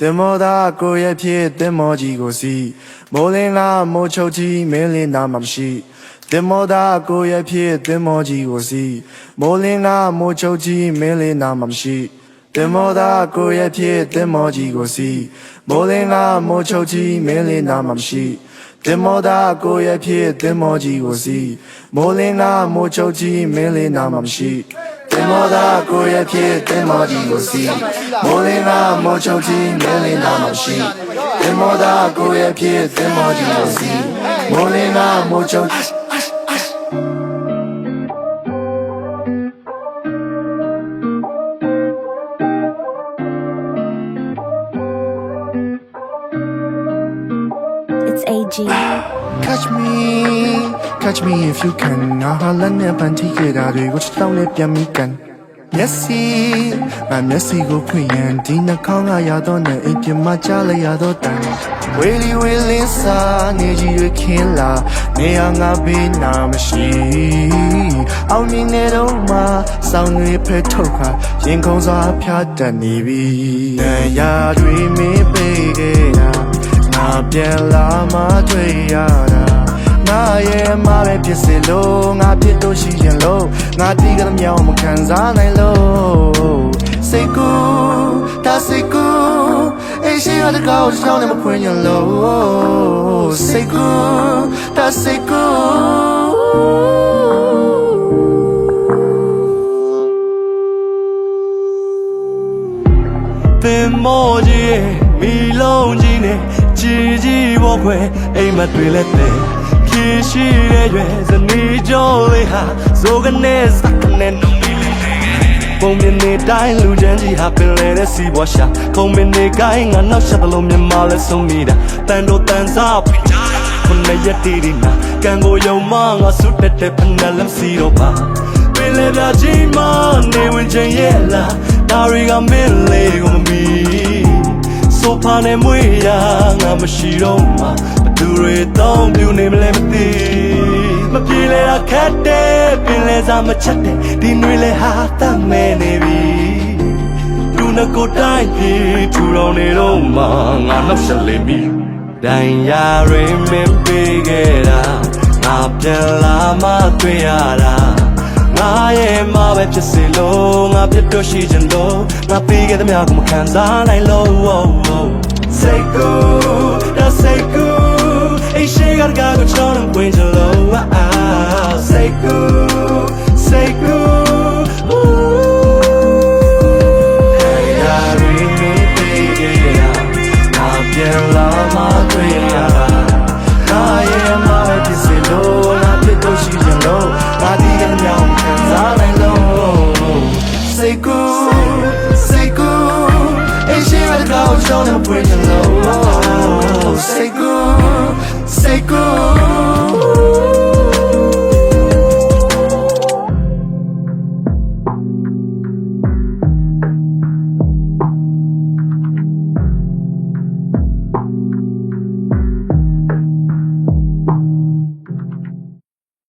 တင်မောသားကိုရဲ့ဖြစ်တင်မောကြီးကိုစီမိုးလင်းလားမိုးချုပ်ကြီးမင်းလင်းသားမှမရှိတင်မောသားကိုရဲ့ဖြစ်တင်မောကြီးကိုစီမိုးလင်းလားမိုးချုပ်ကြီးမင်းလင်းသားမှမရှိတင်မောသားကိုရဲ့ဖြစ်တင်မောကြီးကိုစီမိုးလင်းလားမိုးချုပ်ကြီးမင်းလင်းသားမှမရှိတင်မောသားကိုရဲ့ဖြစ်တင်မောကြီးကိုစီမိုးလင်းလားမိုးချုပ်ကြီးမင်းလင်းသားမှမရှိတင်မောသားကိုရဲ့ဖြစ်တင်မောကြီးကိုစီမိုးလင်းလားမိုးချုပ်ကြီးမင်းလင်းသားမှမရှိတင်မောသားကိုရဲ့ဖြစ်တင်မောကြီးကိုစီမိုးလင်းလားမိုးချုပ်It's AG. Catch me if you can. Nah, let me panty get out of it. What's down there, yummy can. Messi, my Messi go queen. Dina Konga yadona, if you machala yadotan. Willy sa, neji you killa. Neanga be namashi. I'll mean it oma, sound repetoka. Jinkos are piata nibi. Ya dream me, baby. ငါပြန်လာမှတွေ့ရတာငါရဲ့မပဲဖြစ်စေလို့ငါဖြစ်လို့ရှိရင်လို့ငါတီးကလေးမြောင်မခံစားနိုင်လို့စိတ်ကူဒါစိတ်ကူအေးရှိရတဲ့ကောင်းချောင်းနဲ့မဖွင့်ရလို့စိတ်ကူဒါစိတ်ကူတင်မောကြီးမီလုံးကြီးနဲ့ကြည်ကြီးဘောခွဲအိမ်မတွေ့လက်တဲ့ဖြည့်ရှိတဲ့ရွယ်ဇနီးကျော်လေးဟာဇိုကနေစကနေနုံမီလေးပုံမြင်နေတိုင်းလူချမ်းကြီးဟာပင်လေတဲ့စီဘွားရှာခုံမင်းနေကိုင်းငါနောက်ဆက်သလိုမြန်မာလဲဆုံးမိတာတန်တို့တန်စားဖိချာခုနှစ်ရက်တည်ဒီနာကံကိုယုံမငါဆုတက်တဲ့ဖနလမ်စီတော့ပါပင်လေပြချင်းမနေဝင်ချင်ရဲ့လားဒါတွေကမင်းလေးကိုမမီဆိုဖာနဲ့မွေးရငါမရှိတော့မှဘသူတွေတောင်းပြနေမလဲမသိမပြေလေတာခက်တယ်ပင်လဲစားမချက်တယ်ဒီနွေလဲဟာတတ်မဲနေပြီလူနကိုတိုင်းပြေထူတော်နေတော့မှငါနောက်ဆက်လေပြီဒိုင်ယာရင်မင်းပေးခဲ့တာငါပြန်လာမှတွေ့ရတာငါရဲ့မပဲဖြစ်စေလို့ငါပြတ်တော့ရှိချင်လို့ငါပေးခဲ့သမျှကိုမခံစားနိုင်လို့စိတ်ကူဒါစိတ်ကူအိရှိကကကိုချောင်းဝင်ချလို့စိတ်ကူစိတ်ကူပြန်လာမှတွေ့ရတာငါရဲ့မပဲဖြစ်စေလို့ငါပြတ်တော့ရှိချင်လို့ငါဒီကမြောင်ခံစားနိုင်လို့စိတ်ကူစိတ်ကူအိရှိရတဲ့ကောင်းချောင်းနဲ့ပွင့်ချင်လို့စိတ်ကူ